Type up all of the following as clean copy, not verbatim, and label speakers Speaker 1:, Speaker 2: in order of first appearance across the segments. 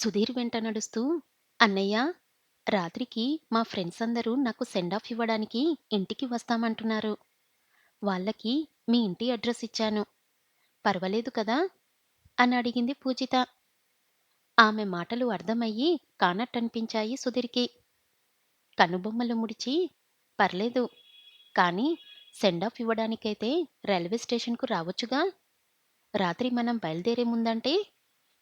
Speaker 1: సుధీర్ వెంట నడుస్తూ, అన్నయ్య, రాత్రికి మా ఫ్రెండ్స్ అందరూ నాకు సెండ్ ఆఫ్ ఇవ్వడానికి ఇంటికి వస్తామంటున్నారు. వాళ్ళకి మీ ఇంటి అడ్రస్ ఇచ్చాను. పర్వాలేదు కదా? అని అడిగింది పూజిత. ఆమె మాటలు అర్థమయ్యి కానట్టనిపించాయి సుధీర్‌కి. కనుబొమ్మలు ముడిచి, పర్లేదు. కానీ సెండ్ ఆఫ్ ఇవ్వడానికైతే రైల్వే స్టేషన్‌కు రావచ్చుగా? రాత్రి మనం బయలుదేరే ముందంటే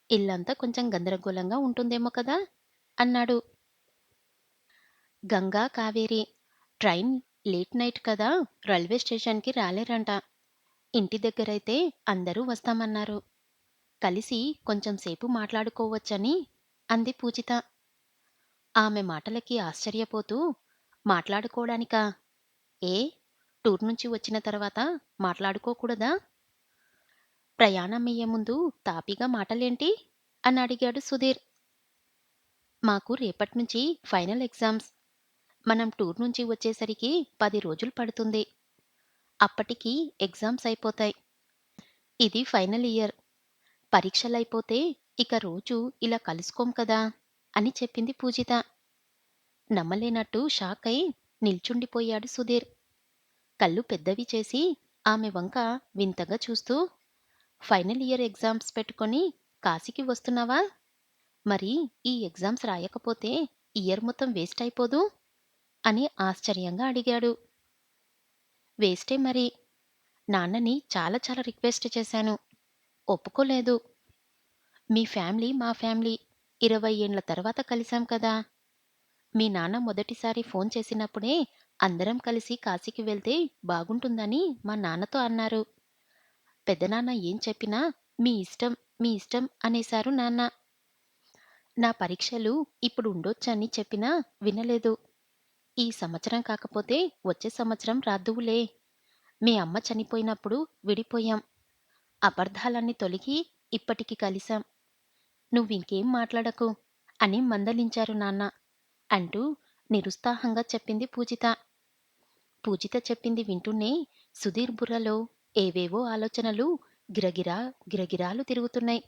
Speaker 1: ఇల్లంతా కొంచెం గందరగోళంగా ఉంటుందేమో కదా? అన్నాడు. Ganga, Kaveri train late night కదా రైల్వే స్టేషన్‌కి రాలేరంట. ఇంటి దగ్గరైతే అందరూ వస్తామన్నారు. కలిసి కొంచెం సేపు మాట్లాడుకోవచ్చని అంది పూజిత. ఆమె మాటలకి ఆశ్చర్యపోతూ, మాట్లాడుకోడానికా? ఏ? టూర్ నుంచి వచ్చిన తర్వాత మాట్లాడుకోకూడదా? ప్రయాణమయ్యే ముందు తాపీగా మాటలేంటి? అని అడిగాడు సుధీర్. మాకు రేపట్నుంచి ఫైనల్ ఎగ్జామ్స్. మనం టూర్ నుంచి వచ్చేసరికి 10 రోజులు పడుతుంది. అప్పటికి ఎగ్జామ్స్ అయిపోతాయి. ఇది ఫైనల్ ఇయర్. పరీక్షలైపోతే ఇక రోజూ ఇలా కలుసుకోం కదా! అని చెప్పింది పూజిత. నమ్మలేనట్టు షాకై నిల్చుండిపోయాడు సుధీర్. కళ్ళు పెద్దవి చేసి ఆమె వంక వింతగా చూస్తూ, ఫైనల్ ఇయర్ ఎగ్జామ్స్ పెట్టుకొని కాశీకి వస్తున్నావా? మరి ఈ ఎగ్జామ్స్ రాయకపోతే ఇయర్ మొత్తం వేస్ట్ అయిపోదూ? అని ఆశ్చర్యంగా అడిగాడు. వేస్టే మరి. నాన్నని చాలా చాలా రిక్వెస్ట్ చేశాను. ఒప్పుకోలేదు. మీ ఫ్యామిలీ మా ఫ్యామిలీ. 20 ఏండ్ల తర్వాత కలిసాం కదా! మీ నాన్న మొదటిసారి ఫోన్ చేసినప్పుడే అందరం కలిసి కాశీకి వెళ్తే బాగుంటుందని మా నాన్నతో అన్నారు. పెదనాన్న ఏం చెప్పినా మీ ఇష్టం, మీ ఇష్టం అనేశారు నాన్న. నా పరీక్షలు ఇప్పుడు ఉండొచ్చని చెప్పినా వినలేదు. ఈ సంవత్సరం కాకపోతే వచ్చే సంవత్సరం రాద్దువులే. మీ అమ్మ చనిపోయినప్పుడు విడిపోయాం. అపార్థాలన్నీ తొలగి ఇప్పటికి కలిసాం. నువ్వింకేం మాట్లాడకు అని మందలించారు నాన్న అంటూ నిరుత్సాహంగా చెప్పింది పూజిత. పూజిత చెప్పింది వింటూనే సుధీర్ బుర్రలో ఏవేవో ఆలోచనలు గిరగిరా గిరగిరాలు తిరుగుతున్నాయి.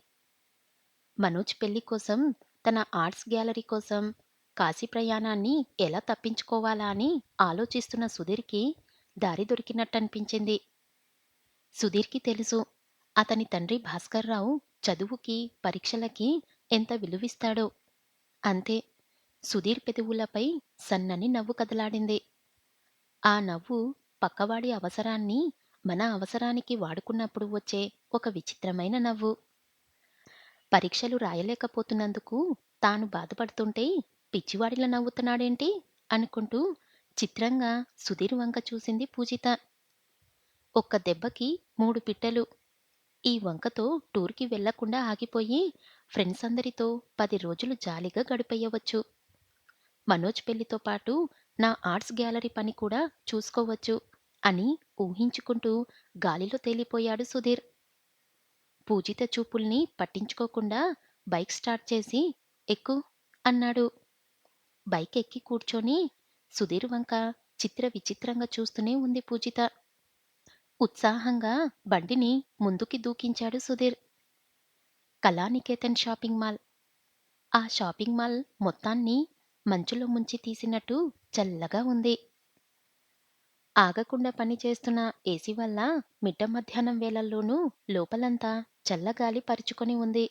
Speaker 1: మనోజ్ పెళ్లి కోసం, తన ఆర్ట్స్ గ్యాలరీ కోసం కాశీ ప్రయాణాన్ని ఎలా తప్పించుకోవాలా అని ఆలోచిస్తున్న సుధీర్‌కి దారి దొరికినట్టనిపించింది. సుధీర్‌కి తెలుసు, అతని తండ్రి భాస్కర్‌రావు చదువుకి, పరీక్షలకి ఎంత విలువిస్తాడో. అంతే. సుధీర్ పెదవులపై సన్నని నవ్వు కదలాడింది. ఆ నవ్వు పక్కవాడి అవసరాన్ని మన అవసరానికి వాడుకున్నప్పుడు వచ్చే ఒక విచిత్రమైన నవ్వు. పరీక్షలు రాయలేకపోతున్నందుకు తాను బాధపడుతుంటే పిచ్చివాడిలా నవ్వుతున్నాడేంటి? అనుకుంటూ చిత్రంగా సుధీర్ వంక చూసింది పూజిత. ఒక్క దెబ్బకి 3 పిట్టలు. ఈ వంకతో టూర్‌కి వెళ్ళకుండా ఆగిపోయి ఫ్రెండ్స్ అందరితో 10 రోజులు జాలీగా గడిపెయ్యవచ్చు. మనోజ్ పెళ్లితో పాటు నా ఆర్ట్స్ గ్యాలరీ పని కూడా చూసుకోవచ్చు అని ఊహించుకుంటూ గాలిలో తేలిపోయాడు సుధీర్. పూజిత చూపుల్ని పట్టించుకోకుండా బైక్ స్టార్ట్ చేసి, ఎక్కు అన్నాడు. బైక్ ఎక్కి కూర్చొని సుధీర్ వంక చిత్ర విచిత్రంగా చూస్తూనే ఉంది పూజిత. ఉత్సాహంగా బండిని ముందుకి దూకించాడు సుధీర్. Kalaniketan shopping mall. ఆ షాపింగ్ మాల్ మొత్తాన్ని మంచులో ముంచి తీసినట్టు చల్లగా ఉంది. ఆగకుండా పనిచేస్తున్న ఏసీ వల్ల మిట్ట మధ్యాహ్నం వేళల్లోనూ లోపలంతా చల్లగాలి పరుచుకొని ఉంది.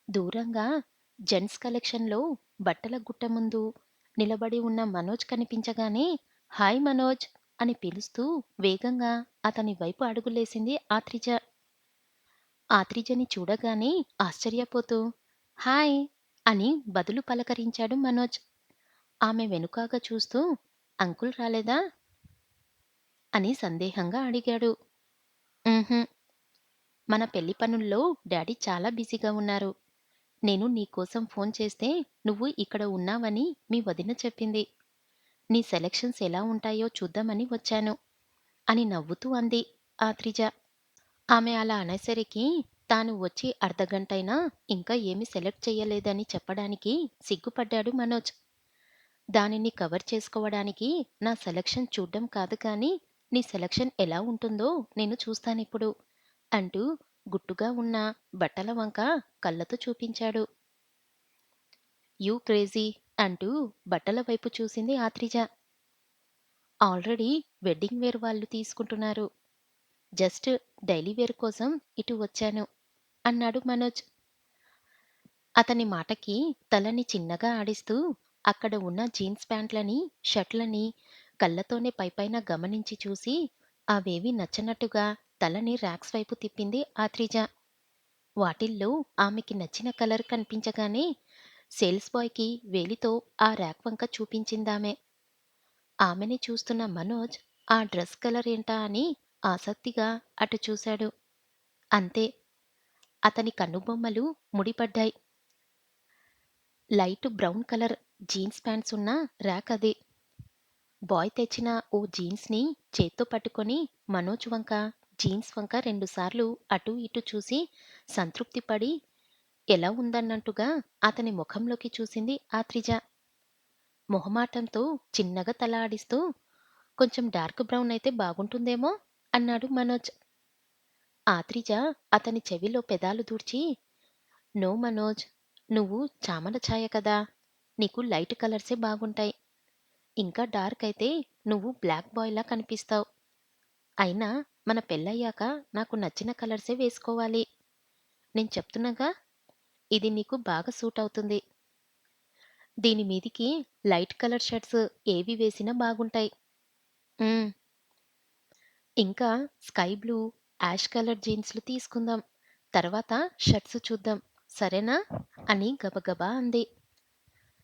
Speaker 1: దూరంగా జెంట్స్ కలెక్షన్‌లో బట్టల గుట్ట ముందు నిలబడి ఉన్న మనోజ్ కనిపించగానే, హాయ్ మనోజ్ అని పిలుస్తూ వేగంగా అతని వైపు అడుగులేసింది ఆత్రిజ. ఆత్రిజని చూడగానే ఆశ్చర్యపోతూ, హాయ్ అని బదులు పలకరించాడు మనోజ్. ఆమె వెనుకాగా చూస్తూ, అంకుల్ రాలేదా? అని సందేహంగా అడిగాడు. ఉహుం. మన పెళ్లి పనుల్లో డాడీ చాలా బిజీగా ఉన్నారు. నేను నీకోసం ఫోన్ చేస్తే నువ్వు ఇక్కడ ఉన్నావని మీ వదిన చెప్పింది. నీ సెలక్షన్స్ ఎలా ఉంటాయో చూద్దామని వచ్చాను అని నవ్వుతూ అంది ఆత్రిజ. ఆమె అలా అనేసరికి తాను వచ్చి అర్ధగంటైనా ఇంకా ఏమీ సెలెక్ట్ చెయ్యలేదని చెప్పడానికి సిగ్గుపడ్డాడు మనోజ్. దానిని కవర్ చేసుకోవడానికి నా సెలక్షన్ చూడ్డం కాదు కానీ, నీ సెలక్షన్ ఎలా ఉంటుందో నేను చూస్తానిప్పుడు అంటూ గుట్టుగా ఉన్న బట్టల వంక కళ్ళతో చూపించాడు. యూ క్రేజీ అంటూ బట్టల వైపు చూసింది ఆత్రిజ. ఆల్రెడీ వెడ్డింగ్ వేర్ వాళ్ళు తీసుకుంటున్నారు. జస్ట్ డైలీ వేర్ కోసం ఇటు వచ్చాను అన్నాడు మనోజ్. అతని మాటకి తలని చిన్నగా ఆడిస్తూ అక్కడ ఉన్న జీన్స్ ప్యాంట్లని, షర్ట్లని కళ్ళతోనే పైపైన గమనించి చూసి అవేవీ నచ్చనట్టుగా తలని ర్యాక్స్ వైపు తిప్పింది ఆత్రిజ. వాటిల్లో ఆమెకి నచ్చిన కలర్ కనిపించగానే సేల్స్ బాయ్‌కి వేలితో ఆ ర్యాక్ వంక చూపించిందామె. ఆమెని చూస్తున్న మనోజ్ ఆ డ్రెస్ కలర్ ఏంటా అని ఆసక్తిగా అటు చూశాడు. అంతే. అతని కనుబొమ్మలు ముడిపడ్డాయి. Light brown colour jeans pants ఉన్న ర్యాక్ అది. బాయ్ తెచ్చిన ఓ జీన్స్‌ని చేత్తో పట్టుకొని మనోజ్ వంక, జీన్స్ వంక రెండుసార్లు అటూ ఇటూ చూసి సంతృప్తి పడి ఎలా ఉందన్నట్టుగా అతని ముఖంలోకి చూసింది ఆత్రిజ. మొహమాటంతో చిన్నగా తల ఆడిస్తూ కొంచెం డార్క్ బ్రౌన్ అయితే బాగుంటుందేమో అన్నాడు మనోజ్. ఆత్రిజ అతని చెవిలో పెదాలు దూర్చి, నో మనోజ్, నువ్వు చామన ఛాయ కదా, నీకు లైట్ కలర్సే బాగుంటాయి. ఇంకా డార్క్ అయితే నువ్వు బ్లాక్ బాయ్‌లా కనిపిస్తావు. అయినా మన పెళ్ళయ్యాక నాకు నచ్చిన కలర్సే వేసుకోవాలి. నేను చెప్తున్నాగా, ఇది నీకు బాగా సూట్ అవుతుంది. దీని మీదికి లైట్ కలర్ షర్ట్స్ ఏవి వేసినా బాగుంటాయి. హ్మ్. ఇంకా స్కై బ్లూ, యాష్ కలర్ జీన్స్‌లు తీసుకుందాం. తర్వాత షర్ట్స్ చూద్దాం. సరేనా? అని గబగబా అంది.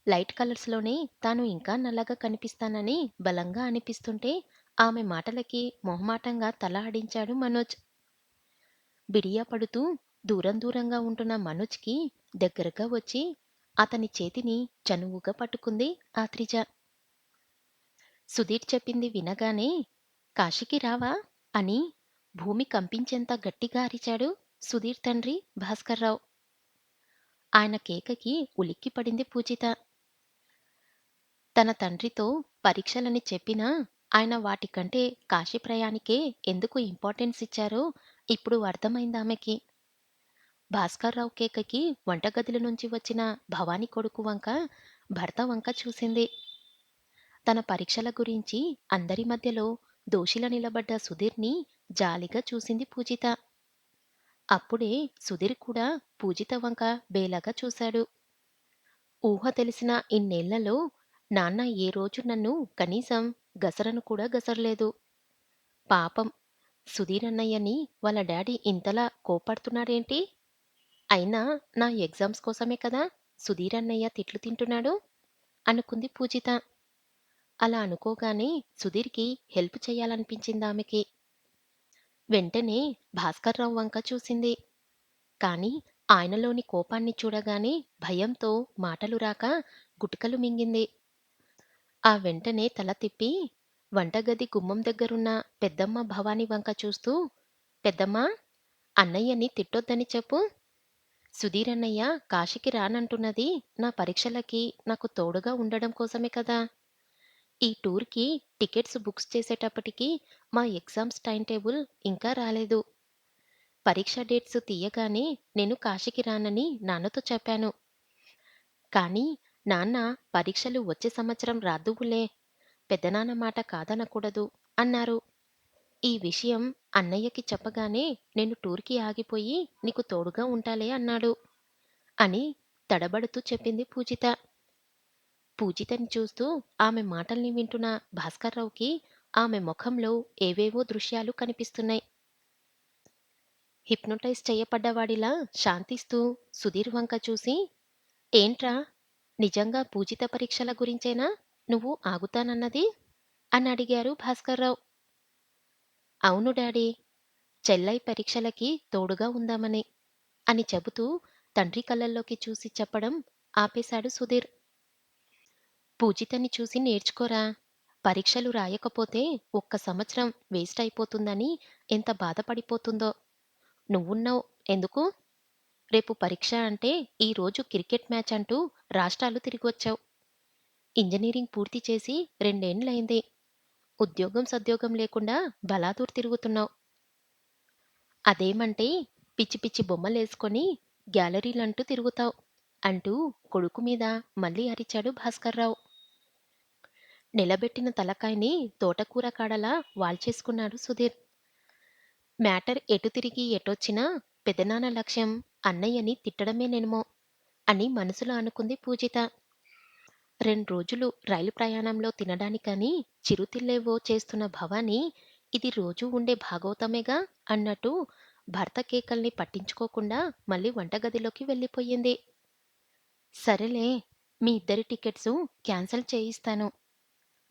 Speaker 1: లైట్ కలర్స్‌లోనే తాను ఇంకా నల్లగా కనిపిస్తానని బలంగా అనిపిస్తుంటే ఆమె మాటలకి మొహమాటంగా తల ఆడించాడు మనోజ్. బిడియ పడుతూ దూరం దూరంగా ఉంటున్న మనోజ్‌కి దగ్గరగా వచ్చి అతని చేతిని చనువుగా పట్టుకుంది ఆత్రిజ. సుధీర్ చెప్పింది వినగానే కాశీకి రావా? అని భూమి కంపించేంత గట్టిగా అరిచాడు సుధీర్ తండ్రి భాస్కర్రావు. ఆయన కేకకి ఉలిక్కిపడింది పూజిత. తన తండ్రితో పరీక్షలని చెప్పినా ఆయన వాటికంటే కాశీ ప్రయాణికే ఎందుకు ఇంపార్టెన్స్ ఇచ్చారో ఇప్పుడు అర్థమైందామెకి. భాస్కర్రావు కేకకి వంటగదిలో నుంచి వచ్చిన భవానీ కొడుకు వంక, భర్త వంక చూసింది. తన పరీక్షల గురించి అందరి మధ్యలో దోషిలా నిలబడ్డ సుధీర్‌ని జాలిగా చూసింది పూజిత. అప్పుడే సుధీర్ కూడా పూజిత వంక బేలగా చూశాడు. ఊహ తెలిసిన ఇన్నేళ్లలో నాన్న ఏ రోజు నన్ను కనీసం గసరను కూడా గసరలేదు. పాపం సుధీర్ అన్నయ్యని వాళ్ళ డాడీ ఇంతలా కోప్పడుతున్నాడేంటి? అయినా నా ఎగ్జామ్స్ కోసమే కదా సుధీర్ అన్నయ్య తిట్లు తింటున్నాడు అనుకుంది పూజిత. అలా అనుకోగానే సుధీర్‌కి హెల్ప్ చేయాలనిపించిందామెకి. వెంటనే భాస్కర్‌రావు వంక చూసింది. కానీ ఆయనలోని కోపాన్ని చూడగానే భయంతో మాటలు రాక గుటకలు మింగింది. ఆ వెంటనే తల తిప్పి వంటగది గుమ్మం దగ్గరున్న పెద్దమ్మ భవాని వంక చూస్తూ, పెద్దమ్మా, అన్నయ్యని తిట్టొద్దని చెప్పు. సుధీర్ అన్నయ్య కాశీకి రానంటున్నది నా పరీక్షలకి నాకు తోడుగా ఉండడం కోసమే కదా. ఈ టూర్‌కి టికెట్స్ బుక్స్ చేసేటప్పటికి మా ఎగ్జామ్స్ టైమ్ టేబుల్ ఇంకా రాలేదు. పరీక్ష డేట్స్ తీయగానే నేను కాశీకి రానని నాన్నతో చెప్పాను. కానీ నాన్న పరీక్షలు వచ్చే సంవత్సరం రాద్దువులే, పెద్దనాన్న మాట కాదనకూడదు అన్నారు. ఈ విషయం అన్నయ్యకి చెప్పగానే నేను టూర్‌కి ఆగిపోయి నీకు తోడుగా ఉంటాలే అన్నాడు అని తడబడుతూ చెప్పింది పూజిత. పూజితని చూస్తూ ఆమె మాటల్ని వింటున్న భాస్కర్‌రావుకి ఆమె మొఖంలో ఏవేవో దృశ్యాలు కనిపిస్తున్నాయి. హిప్నోటైజ్ చెయ్యపడ్డవాడిలా శాంతిస్తూ సుధీర్ వంక చూసి, ఏంట్రా, నిజంగా పూజిత పరీక్షల గురించేనా నువ్వు ఆగుతానన్నది? అని అడిగారు భాస్కర్‌రావు. అవును డాడీ, చెల్లై పరీక్షలకి తోడుగా ఉందామని అని చెబుతూ తండ్రి కళ్ళల్లోకి చూసి చెప్పడం ఆపేశాడు సుధీర్. పూజితని చూసి నేర్చుకోరా. పరీక్షలు రాయకపోతే ఒక్క సంవత్సరం వేస్ట్ అయిపోతుందని ఎంత బాధపడిపోతుందో. నువ్వున్నావు ఎందుకు? రేపు పరీక్ష అంటే ఈరోజు క్రికెట్ మ్యాచ్ అంటూ రాష్ట్రాలు తిరిగొచ్చావు. ఇంజినీరింగ్ పూర్తి చేసి రెండేండ్లయింది. ఉద్యోగం సద్యోగం లేకుండా బలాదూర్ తిరుగుతున్నావు. అదేమంటే పిచ్చి పిచ్చి బొమ్మలేసుకొని గ్యాలరీలంటూ తిరుగుతావు. అంటూ కొడుకు మీద మళ్ళీ అరిచాడు భాస్కర్రావు. నిలబెట్టిన తలకాయని తోటకూర కాడలా వాల్చేసుకున్నాడు సుధీర్. మ్యాటర్ ఎటు తిరిగి ఎటొచ్చినా పెదనాన్న లక్ష్యం అన్నయ్యని తిట్టడమేనేమో అని మనసులో అనుకుంది పూజిత. 2 రోజులు రైలు ప్రయాణంలో తినడానికని చిరుతిళ్ళేవో చేస్తున్న భవాని ఇది రోజూ ఉండే భాగవతమేగా అన్నట్టు భర్త కేకల్ని పట్టించుకోకుండా మళ్ళీ వంటగదిలోకి వెళ్ళిపోయింది. సరేలే, మీ ఇద్దరి టికెట్సు క్యాన్సల్ చేయిస్తాను.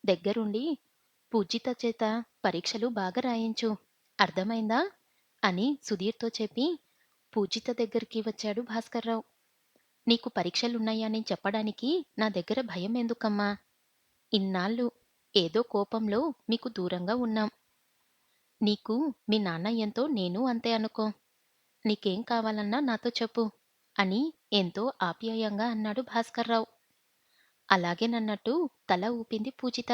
Speaker 1: దగ్గరుండి పూజిత చేత పరీక్షలు బాగా రాయించు. అర్థమైందా? అని సుధీర్‌తో చెప్పి పూజిత దగ్గరికి వచ్చాడు భాస్కర్‌రావు. నీకు పరీక్షలున్నాయని చెప్పడానికి నా దగ్గర భయం ఎందుకమ్మా? ఇన్నాళ్ళు ఏదో కోపంలో మీకు దూరంగా ఉన్నాం. నీకు మీ నాన్న ఎంతో నేను అంతే అనుకో. నీకేం కావాలన్నా నాతో చెప్పు అని ఎంతో ఆప్యాయంగా అన్నాడు భాస్కర్‌రావు. అలాగేనన్నట్టు తల ఊపింది పూజిత.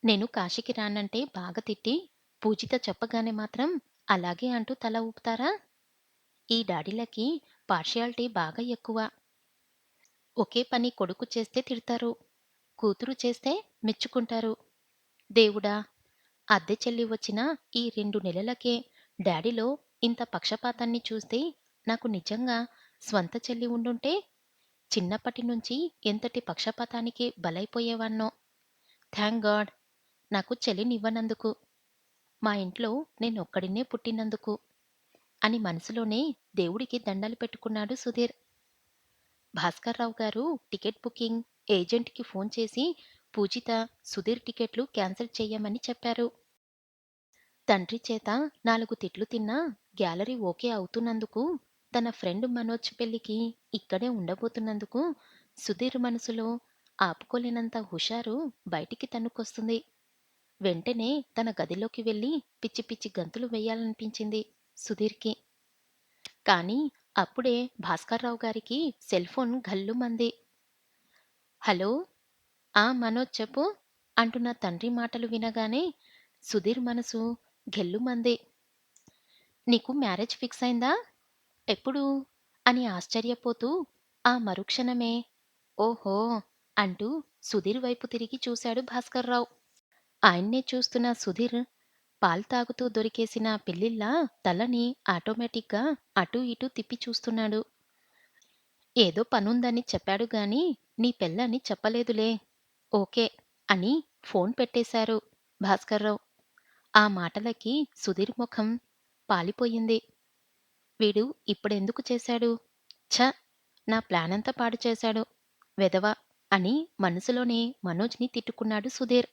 Speaker 1: నేను కాశీకి రానంటే బాగా తిట్టి, పూజిత చెప్పగానే మాత్రం అలాగే అంటూ తల ఊపుతారా? ఈ డాడీలకి పార్షియాలిటీ బాగా ఎక్కువ. ఒకే పని కొడుకు చేస్తే తిడతారు. కూతురు చేస్తే మెచ్చుకుంటారు. దేవుడా! అద్దె చెల్లి వచ్చిన ఈ 2 నెలలకే డాడీలో ఇంత పక్షపాతాన్ని చూస్తే నాకు నిజంగా స్వంత చెల్లి ఉండుంటే చిన్నప్పటి నుంచి ఎంతటి పక్షపాతానికి బలైపోయేవాణ్ణో. థాంక్ గాడ్ నాకు చెల్లినివ్వనందుకు. మా ఇంట్లో నేనొక్కడినే పుట్టినందుకు అని మనసులోనే దేవుడికి దండాలు పెట్టుకున్నాడు సుధీర్. భాస్కర్‌రావు గారు టికెట్ బుకింగ్ ఏజెంట్‌కి ఫోన్ చేసి పూజిత, సుధీర్ టికెట్లు క్యాన్సిల్ చెయ్యమని చెప్పారు. తండ్రి చేత 4 తిట్లు తిన్నా గ్యాలరీ ఓకే అవుతున్నందుకు, తన ఫ్రెండ్ మనోజ్ పెళ్ళికి ఇక్కడే ఉండబోతున్నందుకు సుధీర్ మనసులో ఆపుకోలేనంత హుషారు బయటికి తన్నుకొస్తుంది. వెంటనే తన గదిలోకి వెళ్ళి పిచ్చి పిచ్చి గంతులు వెయ్యాలనిపించింది సుధీర్‌కి. కానీ అప్పుడే భాస్కర్‌రావు గారికి సెల్‌ఫోన్ ఘల్లుమంది. హలో! ఆ! మనోజ్ చెప్పు అంటున్న తండ్రి మాటలు వినగానే సుధీర్ మనసు ఘెల్లుమంది. నీకు మ్యారేజ్ ఫిక్స్ అయిందా? ఎప్పుడు? అని ఆశ్చర్యపోతూ ఆ మరుక్షణమే ఓహో! అంటూ సుధీర్ వైపు తిరిగి చూశాడు భాస్కర్‌రావు. ఆయన్నే చూస్తున్న సుధీర్ పాలు తాగుతూ దొరికేసిన పిల్లిలా తలని ఆటోమేటిక్‌గా అటూ ఇటూ తిప్పి చూస్తున్నాడు. ఏదో పనుందని చెప్పాడు గాని, నీ పెళ్ళని చెప్పలేదులే. ఓకే. అని ఫోన్ పెట్టేశారు భాస్కర్‌రావు. ఆ మాటలకి సుధీర్ ముఖం పాలిపోయింది. వీడు ఇప్పుడెందుకు చేశాడు? ఛ! నా ప్లానంతా పాడు చేశాడు. వెధవ అని మనసులోనే మనోజ్‌ని తిట్టుకున్నాడు సుధీర్.